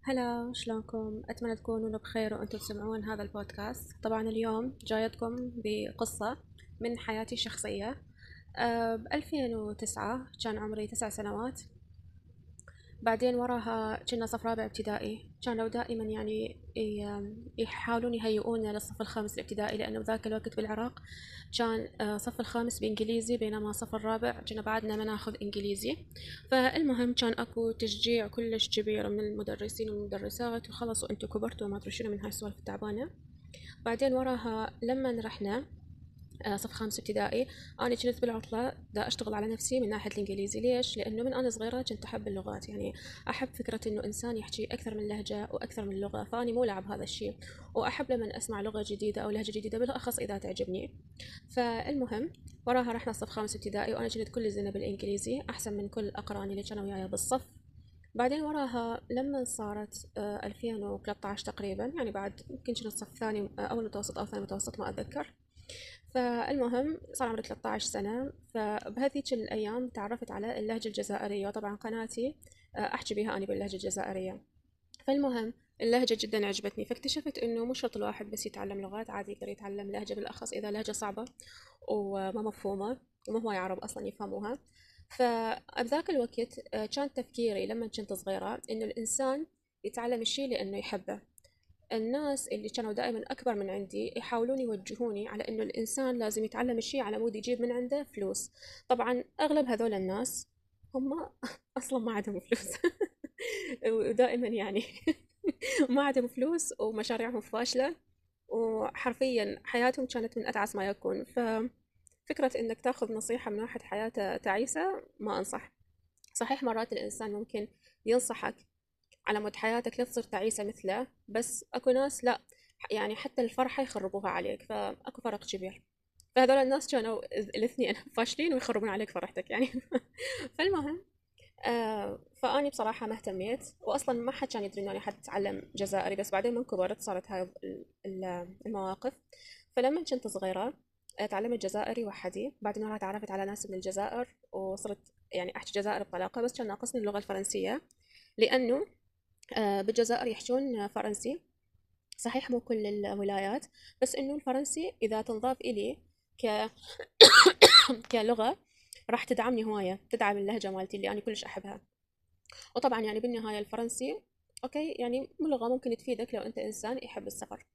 هلا، شلونكم؟ أتمنى تكونون بخير وأنتم تسمعون هذا البودكاست. طبعا اليوم جايتكم بقصة من حياتي الشخصية. ب2009 كان عمري 9 سنوات. بعدين وراها كنا صف رابع ابتدائي. كانوا دائما يعني يحاولون يهيئونا للصف الخامس الابتدائي، لأنه ذاك الوقت بالعراق كان صف الخامس بإنجليزي، بينما صف الرابع كنا بعدنا ما ناخذ إنجليزي. فالمهم كان أكو تشجيع كلش كبير من المدرسين والمدرسات، وخلصوا أنتوا كبرتوا وما أدري شنو من هاي السوالف التعبانة. بعدين وراها لما رحنا صف خامس ابتدائي، أنا كنت بالعطلة دا أشتغل على نفسي من ناحية الإنجليزي. ليش؟ لأنه من أنا صغيرة كنت أحب اللغات، يعني أحب فكرة إنه إنسان يحكي أكثر من لهجة وأكثر من لغة، فأني مولعة بهذا الشيء. وأحب لما أسمع لغة جديدة أو لهجة جديدة، بالأخص إذا تعجبني. فالمهم وراها رحنا صف خامس ابتدائي، وأنا كنت كل زينة بالإنجليزي، أحسن من كل أقراني اللي كانوا وياي بالصف. بعدين وراها لما صارت 2013 تقريبا، يعني بعد يمكن كنت صف ثاني، أول متوسط أو ثاني متوسط ما أتذكر. فالمهم صار عمري 13 سنة. فبهذيك الأيام تعرفت على اللهجة الجزائرية، وطبعا قناتي أحكي بها أنا باللهجة الجزائرية. فالمهم اللهجة جدا عجبتني، فاكتشفت إنه مو شرط الواحد بس يتعلم لغات، عادي يقدر يتعلم لهجة، بالأخص إذا لهجة صعبة وما مفهومة وما هو عرب أصلا يفهموها. فبذاك الوقت كان تفكيري لما كنت صغيرة إنه الإنسان يتعلم الشيء لأنه يحبه. الناس اللي كانوا دائما أكبر من عندي يحاولون يوجهوني على إنه الإنسان لازم يتعلم الشيء على مود يجيب من عنده فلوس. طبعا أغلب هذول الناس هم أصلا ما عندهم فلوس. ودائما يعني ما عندهم فلوس ومشاريعهم فاشلة، وحرفيا حياتهم كانت من أتعس ما يكون. ففكرة إنك تاخذ نصيحة من واحد حياته تعيسة ما أنصح. صحيح مرات الإنسان ممكن ينصحك على مود حياتك لا تصير تعيسة مثله، بس اكو ناس لا، يعني حتى الفرحة يخربوها عليك، فاكو فرق كبير. فهذول الناس كانوا الاثنين فاشلين ويخربون عليك فرحتك يعني. فالمهم فاني بصراحة ما اهتميت، واصلا ما حد كان يدري اني حد اتعلم جزائري، بس بعدين من كبرت صارت هاي المواقف. فلما كنت صغيرة تعلمت جزائري وحدي. بعدين مرة تعرفت على ناس من الجزائر وصرت يعني احكي جزائري بطلاقة، بس كان ناقصني اللغة الفرنسية. لانه بالجزائر يحجون فرنسي، صحيح مو كل الولايات، بس انه الفرنسي اذا تنضاف الي ك... كلغة راح تدعمني هواية، تدعم اللهجة مالتي اللي انا كلش احبها. وطبعا يعني بالنهاية الفرنسي اوكي، يعني لغة ممكن تفيدك لو انت انسان يحب السفر.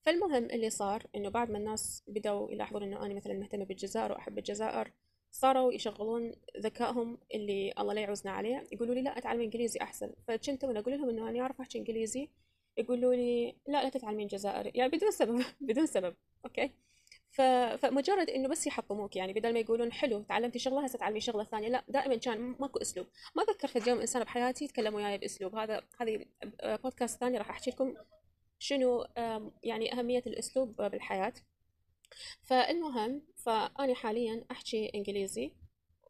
فالمهم اللي صار انه بعد ما الناس بدأوا يلاحظون انه انا مثلا مهتمة بالجزائر واحب الجزائر، صاروا يشغلون ذكائهم اللي الله لا يعوزنا عليه، يقولوا لي لا اتعلم انجليزي احسن. فكنت وانا اقول لهم انه انا اعرف احكي انجليزي، يقولوا لي لا لا تتعلمين جزائري، يعني بدون سبب بدون سبب. اوكي. فمجرد انه بس يحطموك، يعني بدل ما يقولون حلو تعلمتي شغله هسه تعلمي شغله ثانيه، لا دائما كان ماكو اسلوب. ما ذكر في يوم انسان بحياتي يتكلم وياي باسلوب هذه بودكاست ثاني راح احكي لكم شنو يعني اهميه الاسلوب بالحياه. فالمهم فاني حاليا احكي انجليزي،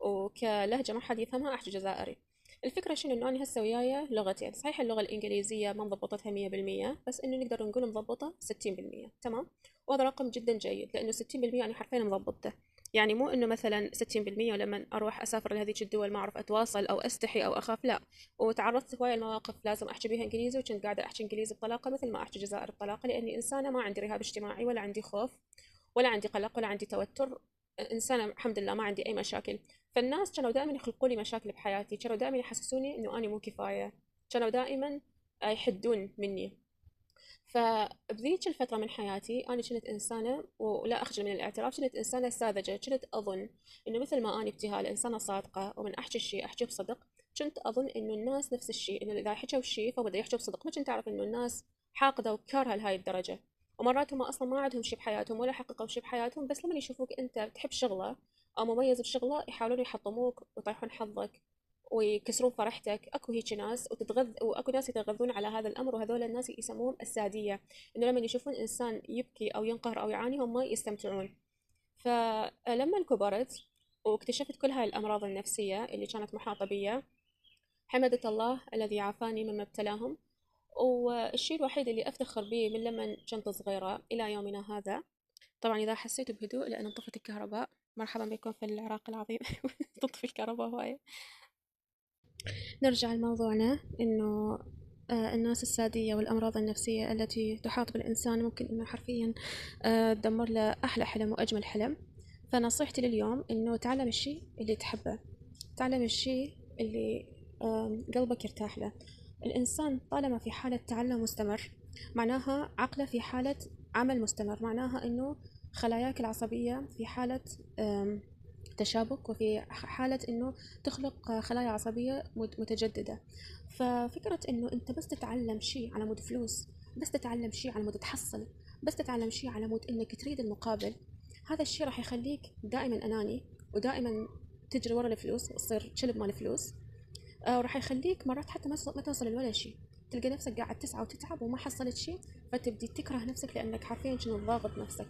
وكلهجه ما حد يفهمها احكي جزائري. الفكره شنو انه انا هسه وياي لغتين، صحيح اللغه الانجليزيه ما مضبطتها 100%، بس انه نقدر نقول مضبطه 60%. تمام. وهذا رقم جدا جيد، لانه 60% انا حرفيا مضبطته. يعني مو انه مثلا 60% ولما اروح اسافر لهذيك الدول ما اعرف اتواصل او استحي او اخاف، لا. وتعرضت هواي المواقف لازم احكي بها انجليزي، وكنت قاعده احكي انجليزي بطلاقه مثل ما احكي جزائري بطلاقه، لاني انسانه ما عندي رهاب اجتماعي ولا عندي خوف ولا عندي قلق ولا عندي توتر. إنسانة الحمد لله ما عندي أي مشاكل. فالناس كانوا دائما يخلقوا لي مشاكل بحياتي، كانوا دائما يحسسوني إنه أنا مو كفاية، كانوا دائما يحدون مني. فبذيك الفترة من حياتي أنا كنت إنسانة، ولا أخجل من الاعتراف، كنت إنسانة ساذجة. كنت أظن إنه مثل ما أنا ابتهال إنسانة صادقة ومن أحكي الشيء أحكيه بصدق، كنت أظن إنه الناس نفس الشيء، إنه إذا حكوا الشيء فهو بده يحكوا بصدق. ما كنت أعرف إنه الناس حاقدة وكارهة لهاي الدرجة، ومرات هم أصلا ما عندهم شيء بحياتهم ولا حققوا شيء بحياتهم، بس لما يشوفوك أنت بتحب شغلة أو مميز بشغلة يحاولون يحطموك ويطيحون حظك ويكسرون فرحتك. اكو هيك ناس واكو ناس يتغذون على هذا الامر، وهذول الناس يسموهم الساديه، انه لما يشوفون انسان يبكي او ينقهر او يعاني هم يستمتعون. فلما كبرت واكتشفت كل هاي الامراض النفسيه اللي كانت محاطه بي، حمدت الله الذي عافاني مما ابتلاهم. والشيء الوحيد اللي افتخر به من لما كنت صغيره الى يومنا هذا، طبعا اذا حسيت بهدوء لان انطفت الكهرباء، مرحبا بكم في العراق العظيم. تطفي الكهرباء هواية. نرجع لموضوعنا، إنه الناس السادية والأمراض النفسية التي تحاط بالإنسان، ممكن إنه حرفيا تدمر له أحلى حلم وأجمل حلم. فنصيحتي لليوم إنه تعلم الشيء اللي تحبه، تعلم الشيء اللي قلبك يرتاح له. الإنسان طالما في حالة تعلم مستمر معناها عقله في حالة عمل مستمر، معناها إنه خلاياك العصبية في حالة تشابك، وفي حالة إنه تخلق خلايا عصبية متجددة. ففكرة إنه أنت بس تتعلم شيء على مود فلوس، بس تتعلم شيء على مود تحصل، بس تتعلم شيء على مود إنك تريد المقابل، هذا الشيء راح يخليك دائما أناني، ودائما تجري ورا الفلوس وتصير شلب مال فلوس. وراح يخليك مرات حتى ما توصل لولا شيء، تلقى نفسك قاعد تسعى وتتعب وما حصلت شيء، فتبدي تكره نفسك لأنك حرفيا شنو ضاغط نفسك.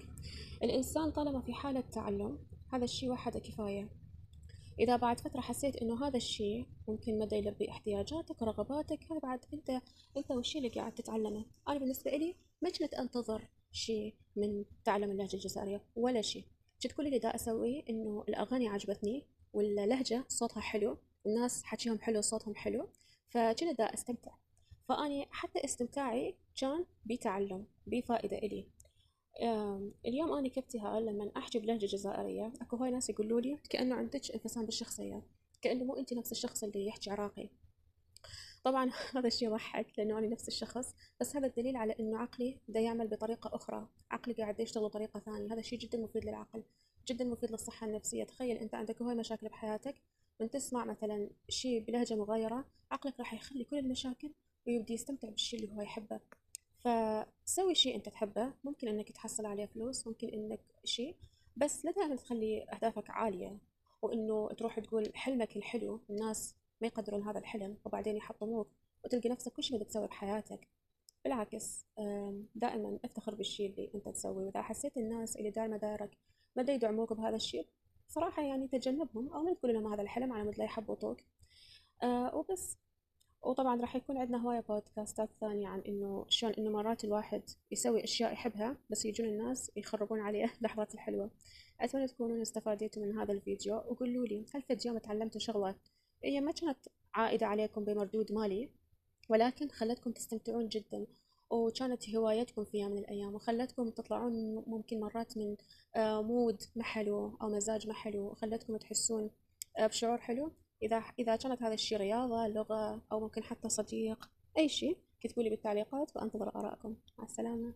الإنسان طالما في حالة تعلم هذا الشيء وحده كفاية. إذا بعد فترة حسيت إنه هذا الشيء ممكن مدى يلبي احتياجاتك ورغباتك، هذا بعد أنت والشيء اللي قاعد تتعلمه. أنا بالنسبة إلي ما كنت أنتظر شيء من تعلم اللهجة الجزائرية ولا شيء. كنت كل اللي دا أسويه إنه الأغاني عجبتني واللهجة صوتها حلو، الناس حكيهم حلو صوتهم حلو، فكنت دا أستمتع. فأني حتى استمتاعي كان بتعلم بفائدة إلي. اليوم أنا كابتها لما أحكي بلهجة جزائرية أكو هاي ناس يقولوا لي كأنه عندك انفصام بالشخصية، كأنه مو أنت نفس الشخص اللي يحكي عراقي. طبعا هذا الشيء يضحك لأنه أنا نفس الشخص، بس هذا الدليل على إنه عقلي دا يعمل بطريقة أخرى، عقلي قاعد يشتغل بطريقة ثانية. هذا الشيء جدا مفيد للعقل، جدا مفيد للصحة النفسية. تخيل أنت عندك هاي مشاكل بحياتك، من تسمع مثلا شيء بلهجة مغايرة عقلك راح يخلي كل المشاكل ويبدي يستمتع بالشيء اللي هو يحبه. فسوي شيء انت تحبه، ممكن انك تحصل عليه فلوس، ممكن انك شيء، بس لا دائما تخلي اهدافك عالية، وانه تروح تقول حلمك الحلو الناس ما يقدرون هذا الحلم وبعدين يحطموك وتلقى نفسك كل شيء بدك تسوي بحياتك. بالعكس، دائما افتخر بالشيء اللي انت تسويه، واذا حسيت الناس اللي دائما دايرك ما دا يدعموك بهذا الشيء، صراحة يعني تجنبهم او ما تقول لهم هذا الحلم على مود لا يحبطوك. وبس. وطبعا راح يكون عندنا هواية بودكاستات ثانية عن إنه شلون إنه مرات الواحد يسوي أشياء يحبها بس يجون الناس يخربون عليه اللحظات الحلوة. أتمنى تكونون استفاديتوا من هذا الفيديو، وقولوا لي هل في اليوم تعلمتوا شغلة هي ما كانت عائدة عليكم بمردود مالي، ولكن خلتكم تستمتعون جدا، وكانت هوايتكم في يوم من الأيام، وخلتكم تطلعون ممكن مرات من مود ما حلو أو مزاج ما حلو، وخلتكم تحسون بشعور حلو. إذا كانت هذا الشيء رياضة، لغة، أو ممكن حتى صديق، أي شيء كتبوا لي بالتعليقات وأنتظر آرائكم. مع السلامة.